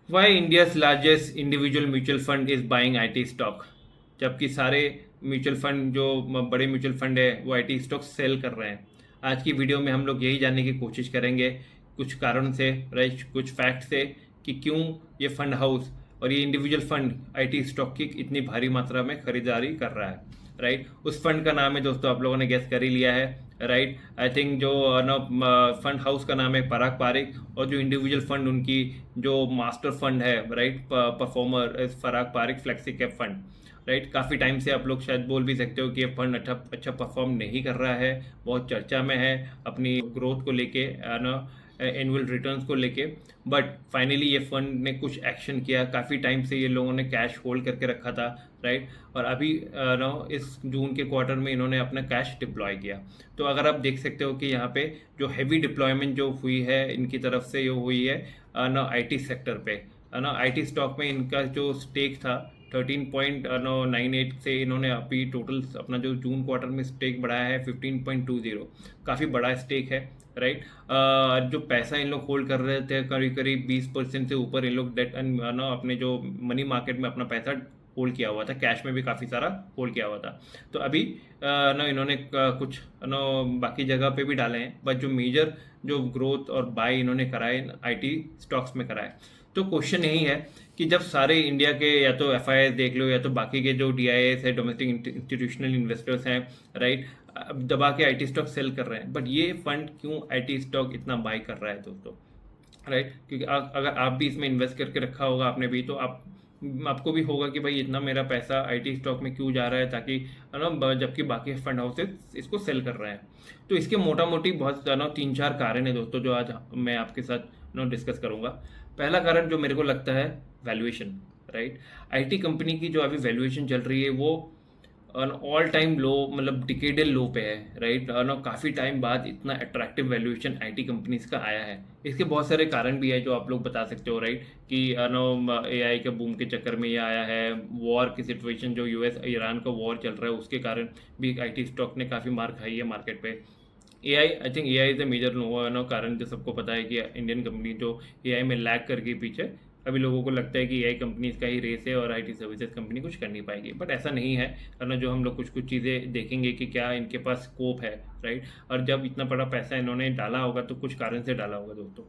Y India's largest individual mutual fund is buying IT stock. जबकि सारे mutual fund जो बड़े म्यूचुअल फंड है वो आईटी स्टॉक सेल कर रहे हैं। आज की वीडियो में हम लोग यही जानने की कोशिश करेंगे कुछ कारण से, राइट, कुछ फैक्ट से, कि क्यों ये फंड हाउस और ये इंडिविजुअल फंड आईटी स्टॉक की इतनी भारी मात्रा में खरीदारी कर रहा है। राइट, उस फंड का नाम है दोस्तों, आप लोगों ने गेस कर ही लिया है। राइट, आई थिंक जो नो फंड हाउस का नाम है पराग पारिक, और जो इंडिविजुअल फंड उनकी जो मास्टर फंड है, right, performer Parag Parikh flexi cap fund. Right, काफ़ी टाइम से आप लोग शायद बोल भी सकते हो कि ये फंड अच्छा अच्छा परफॉर्म नहीं कर रहा है, बहुत चर्चा में है अपनी ग्रोथ को लेके, ना एनुअल रिटर्न्स को लेके। बट फाइनली ये फंड ने कुछ एक्शन किया। काफ़ी टाइम से ये लोगों ने कैश होल्ड करके रखा था, राइट, और अभी नो इस जून के क्वार्टर में इन्होंने अपना कैश डिप्लॉय किया। तो अगर आप देख सकते हो कि यहाँ पे जो हैवी डिप्लॉयमेंट जो हुई है इनकी तरफ से, ये हुई है ना आईटी सेक्टर पे, ना आईटी स्टॉक में इनका जो स्टेक था 13.98 से इन्होंने अभी टोटल अपना जो जून क्वार्टर में स्टेक बढ़ाया है 15.20। काफ़ी बड़ा स्टेक है। राइट, जो पैसा इन लोग होल्ड कर रहे थे करीब करीब 20% से ऊपर इन लोग डेट ना अपने जो मनी मार्केट में अपना पैसा होल्ड किया हुआ था, कैश में भी काफ़ी सारा होल्ड किया हुआ था। तो अभी ना इन्होंने कुछ ना बाकी जगह पे भी डाले हैं, बट जो मेजर जो ग्रोथ और बाय इन्होंने कराए आईटी स्टॉक्स में कराए। तो क्वेश्चन यही है कि जब सारे इंडिया के या तो एफ देख लो या तो बाकी के जो डी है, डोमेस्टिक इंस्टीट्यूशनल इन्वेस्टर्स हैं, राइट, दबा के आईटी स्टॉक सेल कर रहे हैं, बट ये फंड क्यों आईटी स्टॉक इतना बाय कर रहा है दोस्तों? राइट, क्योंकि अगर आप भी इसमें इन्वेस्ट करके रखा होगा आपने भी, तो आपको भी होगा कि भाई इतना मेरा पैसा आईटी स्टॉक में क्यों जा रहा है, ताकि है ना, जबकि बाकी फंड हाउसेस इसको सेल कर रहे हैं। तो इसके मोटा मोटी बहुत ना 3-4 कारण है दोस्तों, जो आज मैं आपके साथ ना डिस्कस करूंगा। पहला कारण जो मेरे को लगता है, वैल्यूएशन। राइट, आईटी कंपनी की जो अभी वैल्यूएशन चल रही है वो ऑल टाइम लो, मतलब डिकेडल लो पे है। राइट, ना काफ़ी टाइम बाद इतना अट्रैक्टिव वैल्यूएशन आईटी कंपनीज का आया है। इसके बहुत सारे कारण भी है जो आप लोग बता सकते हो, राइट, कि नो एआई के बूम के चक्कर में ये आया है, वॉर की सिचुएशन, जो यूएस ईरान का वॉर चल रहा है उसके कारण भी आईटी स्टॉक ने काफ़ी मार खाई है मार्केट पे। AI, I think AI is the major no कारण, जो सबको पता है कि इंडियन कंपनी जो एआई में लैग करके पीछे, अभी लोगों को लगता है कि एआई कंपनीज का ही रेस है और आईटी सर्विसेज कंपनी कुछ कर नहीं पाएगी, बट ऐसा नहीं है। वरना जो हम लोग कुछ कुछ चीज़ें देखेंगे कि क्या इनके पास स्कोप है। राइट, और जब इतना बड़ा पैसा इन्होंने डाला होगा तो कुछ कारण से डाला होगा दोस्तों।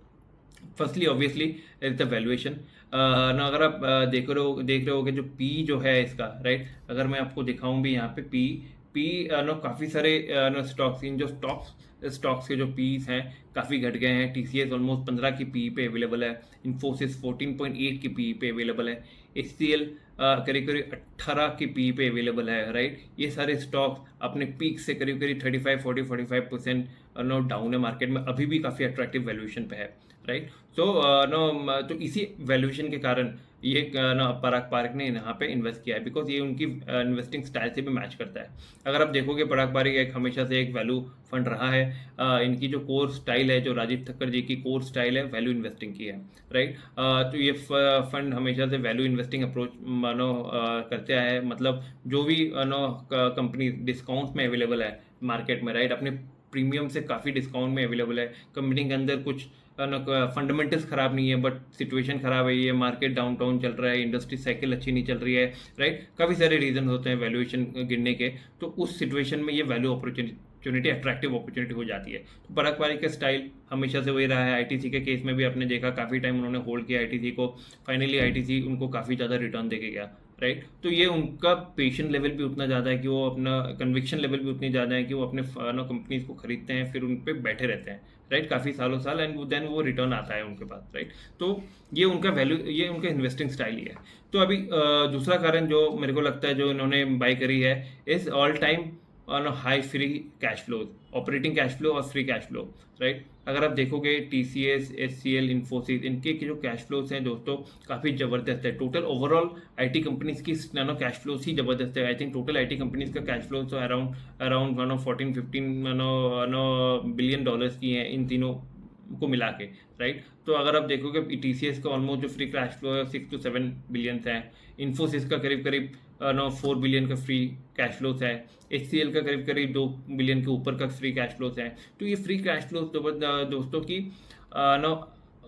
Firstly obviously is the valuation. ना अगर आप देख रहे हो कि जो पी जो है इसका, राइट, अगर मैं आपको दिखाऊं भी यहाँ पे पी पी नो काफ़ी सारे नो स्टॉक्स, इन जो स्टॉक्स के जो पीस हैं काफ़ी घट गए हैं। टीसीएस ऑलमोस्ट 15 की पी पे अवेलेबल है, इन्फोसिस 14.8 की पी पे अवेलेबल है, एचसीएल करीब करीब 18 की पी पे अवेलेबल है। राइट, ये सारे स्टॉक्स अपने पीक से करीब करीब 35-40-45% नो डाउन है मार्केट में, अभी भी काफ़ी अट्रैक्टिव वैल्यूएशन पे है। राइट, सो नो तो इसी वैल्यूएशन के कारण ये ना पराग पारिक ने यहाँ पे इन्वेस्ट किया है, बिकॉज ये उनकी इन्वेस्टिंग स्टाइल से भी मैच करता है। अगर आप देखोगे पराग पारिक एक हमेशा से एक वैल्यू फंड रहा है। इनकी जो कोर स्टाइल है, जो राजीव ठक्कर जी की कोर स्टाइल है, वैल्यू इन्वेस्टिंग की है। राइट, तो ये फंड हमेशा से वैल्यू इन्वेस्टिंग अप्रोच मानो करते आया है। मतलब जो भी नो कंपनी डिस्काउंट में अवेलेबल है मार्केट में, राइट, अपने प्रीमियम से काफ़ी डिस्काउंट में अवेलेबल है, कंपनी के अंदर कुछ फंडामेंटल्स खराब नहीं है बट सिचुएशन खराब है, ये मार्केट डाउन टाउन चल रहा है, इंडस्ट्री साइकिल अच्छी नहीं चल रही है। राइट, काफ़ी सारे रीजन होते हैं वैल्यूएशन गिरने के। तो उस सिचुएशन में ये वैल्यू अपॉर्चुनिटी अट्रैक्टिव अपॉर्चुनिटी हो जाती है। तो पराग पारिक का स्टाइल हमेशा से वही रहा है। आईटीसी के केस में भी आपने देखा, काफ़ी टाइम उन्होंने होल्ड किया आईटीसी को, फाइनली आईटीसी उनको काफ़ी ज़्यादा रिटर्न देके गया। राइट, तो ये उनका पेशेंट लेवल भी उतना ज़्यादा है कि वो अपना कन्विक्शन लेवल भी उतनी ज़्यादा है कि वो अपने कंपनीज को खरीदते हैं, फिर उन पर बैठे रहते हैं। राइट, काफ़ी सालों साल, एंड देन वो रिटर्न आता है उनके पास। राइट, तो ये उनका वैल्यू, ये उनका इन्वेस्टिंग स्टाइल ही है। तो अभी दूसरा कारण जो मेरे को लगता है जो इन्होंने बाई करी है, is all time on high free cash flow, operating cash flow और फ्री कैश फ्लो। राइट, अगर आप देखोगे टीसीएस, एचसीएल, इन्फोसिस, इनके की जो कैश फ्लोज हैं दोस्तों काफ़ी ज़बरदस्त है। टोटल ओवरऑल आईटी कंपनीज की नानो कैश फ्लोज ही ज़बरदस्त है। I think total IT companies का कैश फ्लो तो अराउंड अराउंड 14-15 बिलियन डॉलर्स की हैं इन तीनों को मिला के। राइट, तो अगर आप देखोगे टीसीएस का ऑलमोस्ट जो फ्री कैश फ्लो है 6-7 बिलियन है, इन्फोसिस का करीब करीब 4 बिलियन का फ्री कैश फ्लोस है, एचसीएल का करीब करीब 2 बिलियन के ऊपर का फ्री कैश फ्लोस है। तो ये फ्री कैश फ्लोस दोस्तों की नो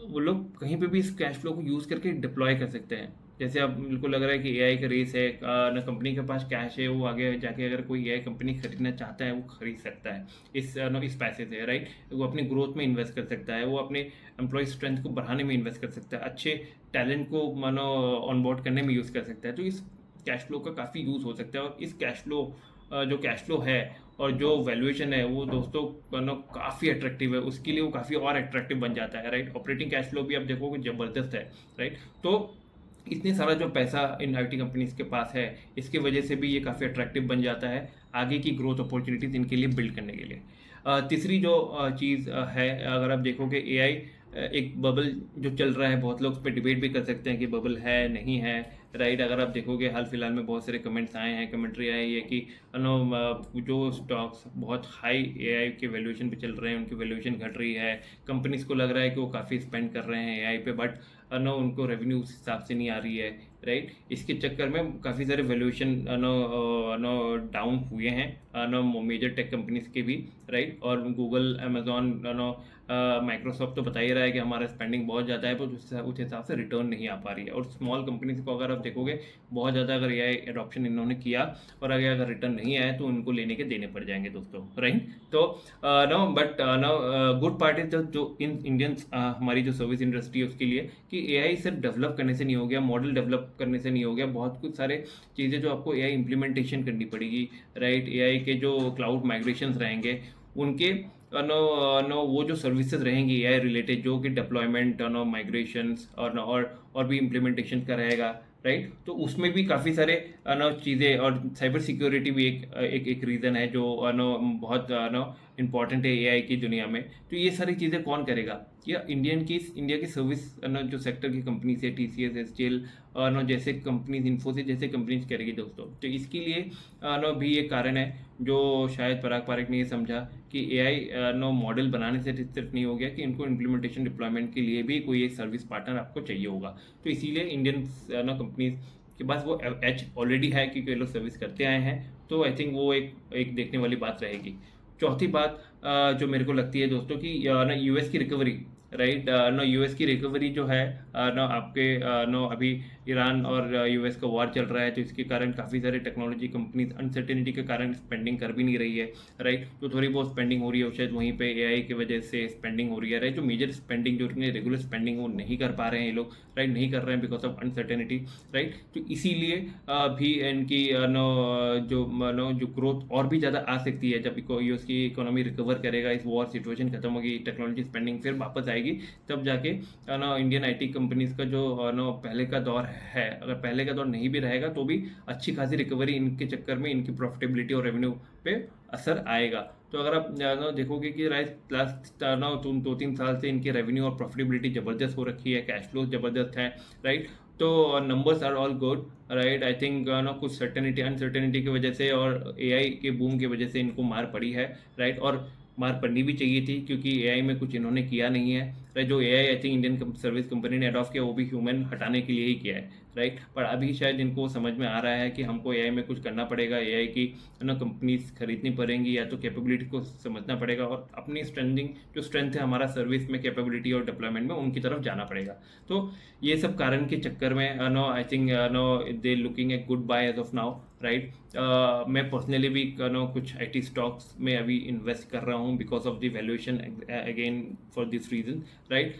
वो लोग कहीं पे भी इस कैश फ्लो को यूज़ करके डिप्लॉय कर सकते हैं। जैसे अब मेरे को लग रहा है कि एआई का रेस है, ना कंपनी के पास कैश है, वो आगे जाके अगर कोई एआई कंपनी खरीदना चाहता है वो खरीद सकता है इस पैसे से, राइट। वो अपनी ग्रोथ में इन्वेस्ट कर सकता है, वो अपने एम्प्लॉय स्ट्रेंथ को बढ़ाने में इन्वेस्ट कर सकता है, अच्छे टैलेंट को मानो ऑनबोर्ड करने में यूज़ कर सकता है। तो इस कैश फ्लो का काफ़ी यूज़ हो सकता है, और इस कैश फ्लो जो कैश फ्लो है और जो वैल्यूएशन है वो दोस्तों मानो काफ़ी अट्रैक्टिव है, उसके लिए वो काफ़ी और अट्रैक्टिव बन जाता है, राइट। ऑपरेटिंग कैश फ्लो भी आप देखोगे ज़बरदस्त है, राइट। तो इतने सारा जो पैसा इन आईटी कंपनीज के पास है, इसकी वजह से भी ये काफ़ी अट्रैक्टिव बन जाता है आगे की ग्रोथ अपॉर्चुनिटीज़ इनके लिए बिल्ड करने के लिए। तीसरी जो चीज़ है, अगर आप देखोगे एआई एक बबल जो चल रहा है, बहुत लोग उस पर डिबेट भी कर सकते हैं कि बबल है नहीं है, राइट। अगर आप देखोगे हाल फिलहाल में बहुत सारे कमेंट्स आए हैं, कमेंट्री आई है कि जो स्टॉक्स बहुत हाई एआई के वैल्यूएशन पे चल रहे हैं उनकी वैल्यूएशन घट रही है। कंपनीज को लग रहा है कि वो काफ़ी स्पेंड कर रहे हैं एआई पे, बट नो उनको रेवेन्यू उस हिसाब से नहीं आ रही है, राइट। इसके चक्कर में काफ़ी सारे वैल्यूएशन नो नो डाउन हुए हैं नो मेजर टेक कंपनीज के भी, राइट। और गूगल, अमेजोन, नो माइक्रोसॉफ्ट तो बता ही रहा है कि हमारा स्पेंडिंग बहुत ज़्यादा है, पर उस हिसाब से रिटर्न नहीं आ पा रही है। और स्मॉल कंपनीज को अगर आप देखोगे बहुत ज़्यादा अगर एआई एडॉप्शन इन्होंने किया और अगर रिटर्न नहीं आया तो उनको लेने के देने पड़ जाएंगे दोस्तों, राइट। तो no but no good part is जो इन इंडियंस हमारी जो सर्विस इंडस्ट्री है उसके लिए कि एआई सिर्फ डेवलप करने से नहीं हो गया, मॉडल डेवलप करने से नहीं हो गया, बहुत कुछ सारे चीज़ें जो आपको एआई इम्प्लीमेंटेशन करनी पड़ेगी, राइट। एआई के जो क्लाउड माइग्रेशंस रहेंगे उनके नो नो वो जो सर्विसेज रहेंगी एआई रिलेटेड, जो कि डिप्लॉयमेंट नो माइग्रेशंस और भी इम्प्लीमेंटेशन का रहेगा, राइट। तो उसमें भी काफ़ी सारे नो चीज़ें, और साइबर सिक्योरिटी भी एक रीज़न है जो नो बहुत नो इम्पॉर्टेंट है एआई की दुनिया में। तो ये सारी चीज़ें कौन करेगा? या इंडिया की सर्विस नो जो सेक्टर की कंपनी है, टीसीएस, एसटीएल नो जैसे कंपनीज, इन्फोसिस जैसे कंपनीज करेगी दोस्तों। तो इसके लिए नो भी एक कारण है जो शायद पराग पारेख ने ये समझा कि एआई नो मॉडल बनाने से सिर्फ नहीं हो गया, कि इनको इम्प्लीमेंटेशन डिप्लॉयमेंट के लिए भी कोई एक सर्विस पार्टनर आपको चाहिए होगा। तो इसीलिए इंडियन नो कंपनीज के पास वो एच ऑलरेडी है, क्योंकि ये लोग सर्विस करते आए हैं। तो आई थिंक वो एक देखने वाली बात रहेगी। चौथी बात जो मेरे को लगती है दोस्तों कि ना यूएस की रिकवरी, राइट। ना यूएस की रिकवरी जो है ना आपके नो अभी ईरान और यूएस का वॉर चल रहा है, तो इसके कारण काफ़ी सारे टेक्नोलॉजी कंपनीज अनसर्टेनिटी के कारण स्पेंडिंग कर भी नहीं रही है, राइट। तो थोड़ी बहुत स्पेंडिंग हो रही है, शायद वहीं पे एआई की वजह से स्पेंडिंग हो रही है, राइट। जो मेजर स्पेंडिंग, जो उनकी रेगुलर स्पेंडिंग वो नहीं कर पा रहे हैं ये लोग, राइट, नहीं कर रहे हैं बिकॉज ऑफ अनसर्टेनिटी, राइट। तो इसीलिए भी इनकी नो जो ग्रोथ और भी ज़्यादा आ सकती है जब यूएस की इकोनॉमी रिकवर करेगा, इस वॉर सिचुएशन खत्म होगी, टेक्नोलॉजी स्पेंडिंग फिर वापस आएगी, तब जाके ना इंडियन आईटी कंपनीज का जो नो पहले का दौर है, अगर पहले का दौर नहीं भी रहेगा तो भी अच्छी खासी रिकवरी इनके चक्कर में इनकी प्रॉफिटेबिलिटी और रेवेन्यू पे असर आएगा। तो अगर आप नो देखोगे कि लास्ट नो 2-3 साल से इनकी रेवेन्यू और प्रॉफिटेबिलिटी ज़बरदस्त हो रखी है, कैश फ्लो ज़बरदस्त है, राइट। तो numbers are all good, right. I think no कुछ सर्टेनिटी अनसर्टेनिटी की वजह से और एआई के बूम की वजह से इनको मार पड़ी है, राइट। और मार पड़नी भी चाहिए थी, क्योंकि एआई में कुछ इन्होंने किया नहीं है, राइट। जो AI I think Indian service company ने अडॉप्ट किया वो भी ह्यूमन हटाने के लिए ही किया है, राइट। पर अभी शायद इनको समझ में आ रहा है कि हमको एआई में कुछ करना पड़ेगा, एआई की ना कंपनीज खरीदनी पड़ेंगी, या तो कैपेबिलिटी को समझना पड़ेगा और अपनी जो स्ट्रेंथ है हमारा सर्विस में, कैपेबिलिटी और डिप्लॉयमेंट में, उनकी तरफ जाना पड़ेगा। तो ये सब कारण के चक्कर में no I think no they looking a good buy as of now, right. मैं पर्सनली भी नो कुछ आईटी स्टॉक्स में अभी इन्वेस्ट कर रहा हूँ because of the valuation, again for this reason, right.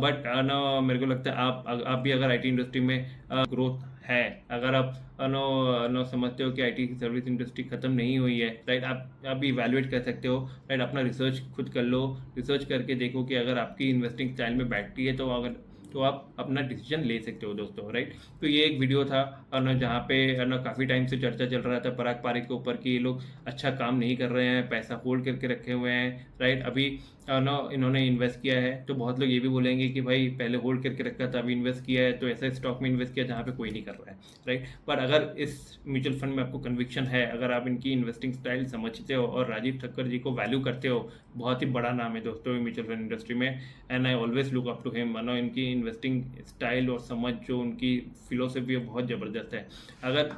But no मेरे को लगता है आप भी अगर आईटी इंडस्ट्री में ग्रोथ है, अगर आप नो समझते हो कि आईटी की सर्विस इंडस्ट्री खत्म नहीं हुई है, राइट, आप भी इवैल्यूएट कर सकते हो, राइट। अपना रिसर्च खुद कर लो, रिसर्च करके देखो कि अगर आपकी इन्वेस्टिंग स्टाइल में बैठती है तो आप अपना डिसीजन ले सकते हो दोस्तों, राइट। तो ये एक वीडियो था न जहाँ पे न काफ़ी टाइम से चर्चा चल रहा था पराग पारेख के ऊपर कि ये लोग अच्छा काम नहीं कर रहे हैं, पैसा होल्ड करके रखे हुए हैं, राइट। अभी न इन्होंने इन्वेस्ट किया है तो बहुत लोग ये भी बोलेंगे कि भाई पहले होल्ड करके रखा था, अभी इन्वेस्ट किया है, तो ऐसा स्टॉक में इन्वेस्ट किया जहाँ पे कोई नहीं कर रहा है, राइट। पर अगर इस म्यूचुअल फंड में आपको कन्विक्शन है, अगर आप इनकी इन्वेस्टिंग स्टाइल समझते हो और राजीव ठक्कर जी को वैल्यू करते हो, बहुत ही बड़ा नाम है दोस्तों म्यूचुअल फंड इंडस्ट्री में, and I always look up to him. इनकी इन्वेस्टिंग स्टाइल और समझ, जो उनकी फिलोसफी है, बहुत ज़बरदस्त है। अगर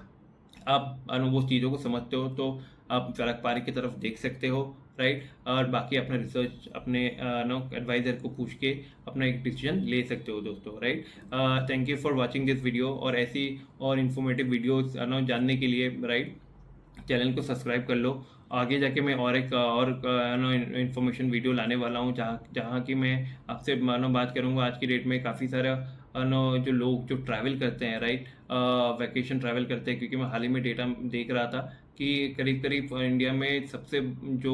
आप वो चीज़ों को समझते हो तो आप पराग पारेख की तरफ देख सकते हो, राइट। और बाकी अपना रिसर्च अपने नो एडवाइज़र को पूछ के अपना एक डिसीजन ले सकते हो दोस्तों, right. Thank you for watching this video, और ऐसी और इन्फॉर्मेटिव वीडियोस नो जानने के लिए, राइट, चैनल को सब्सक्राइब कर लो। आगे जाके मैं और एक और नो इन्फॉर्मेशन वीडियो लाने वाला हूँ, जहाँ जहाँ की मैं आपसे मानो बात करूँगा। आज की डेट में काफ़ी सारा नो जो लोग जो ट्रैवल करते हैं, राइट, वैकेशन ट्रैवल करते हैं, क्योंकि मैं हाल ही में डेटा देख रहा था कि करीब करीब इंडिया में सबसे जो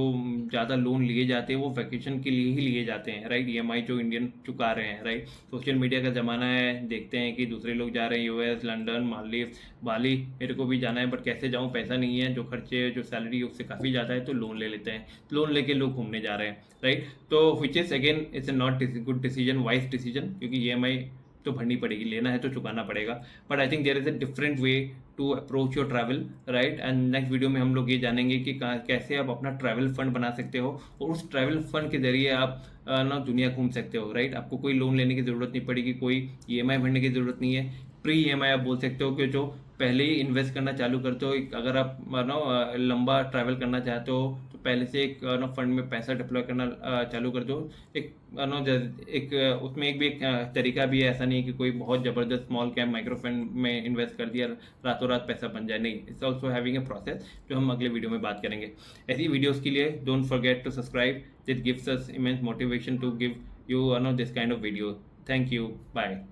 ज़्यादा लोन लिए जाते हैं वो वैकेशन के लिए ही लिए जाते हैं, राइट। ईएमआई जो इंडियन चुका रहे हैं, राइट। सोशल मीडिया का ज़माना है, देखते हैं कि दूसरे लोग जा रहे हैं यूएस, लंदन, मालदीव, बाली। मेरे को भी जाना है, बट कैसे जाऊँ, पैसा नहीं है, जो खर्चे जो सैलरी है उससे काफ़ी ज़्यादा है, तो लोन ले लेते हैं। लोन लेके लोग घूमने जा रहे हैं, राइट। तो which is again it's a not good decision, wise decision, क्योंकि ईएमआई तो भरनी पड़ेगी, लेना है तो चुकाना पड़ेगा। But I think there is a different way to approach your travel, right. And next video में हम लोग ये जानेंगे कि कैसे आप अपना ट्रैवल फंड बना सकते हो, और उस ट्रैवल फंड के जरिए आप ना दुनिया घूम सकते हो, राइट। आपको कोई लोन लेने की ज़रूरत नहीं पड़ेगी, कोई ईएमआई भरने की ज़रूरत नहीं है। प्री ईएमआई आप बोल सकते हो कि जो पहले ही इन्वेस्ट करना चालू करते हो। अगर आप नो लंबा ट्रैवल करना चाहते हो तो पहले से एक नो फंड में पैसा डिप्लॉय करना चालू कर दो। एक नो एक उसमें एक भी एक तरीका भी है, ऐसा नहीं है कि कोई बहुत ज़बरदस्त स्मॉल कैप माइक्रो फंड में इन्वेस्ट कर दिया रातों रात पैसा बन जाए, नहीं। It's also having a process, जो हम अगले वीडियो में बात करेंगे। ऐसी वीडियोज़ के लिए don't forget to subscribe, this gives us immense motivation to give you no this kind of video. Thank you, bye.